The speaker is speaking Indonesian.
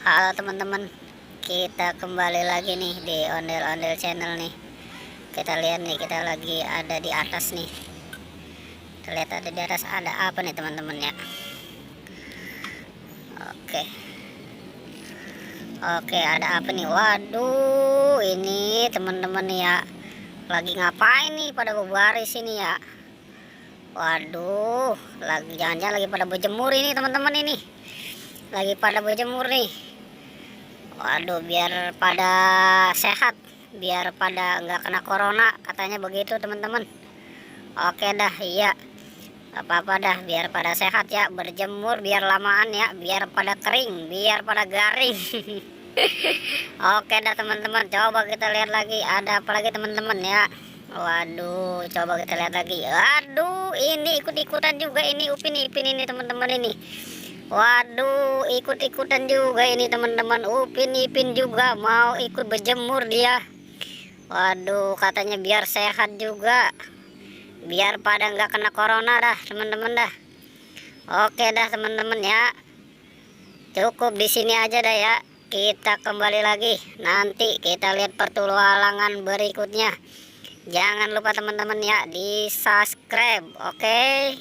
Halo teman-teman, kita kembali lagi nih di Ondel-Ondel Channel nih. Kita lihat nih, kita lagi ada di atas nih. Kita lihat ada di atas, ada apa nih teman-teman ya. Oke, oke, ada apa nih? Waduh, ini teman-teman ya, lagi ngapain nih pada berbaris ini ya. Waduh, lagi jangan-jangan lagi pada berjemur ini teman-teman ini. Lagi pada berjemur nih. Waduh, biar pada sehat, biar pada nggak kena corona, katanya begitu teman-teman. Oke dah, iya, apa-apa dah, biar pada sehat ya, berjemur biar lamaan ya, biar pada kering, biar pada garing. Oke dah teman-teman, coba kita lihat lagi, ada apa lagi teman-teman ya. Waduh, coba kita lihat lagi. Aduh, ini ikut-ikutan juga ini Upin Ipin ini teman-teman ini. Waduh, ikut-ikutan juga ini teman-teman. Upin Ipin juga mau ikut berjemur dia. Waduh, katanya biar sehat juga, biar pada nggak kena corona dah teman-teman dah. Oke dah teman-teman ya, cukup di sini aja dah ya. Kita kembali lagi nanti, kita lihat petualangan berikutnya. Jangan lupa teman-teman ya, di subscribe. Oke.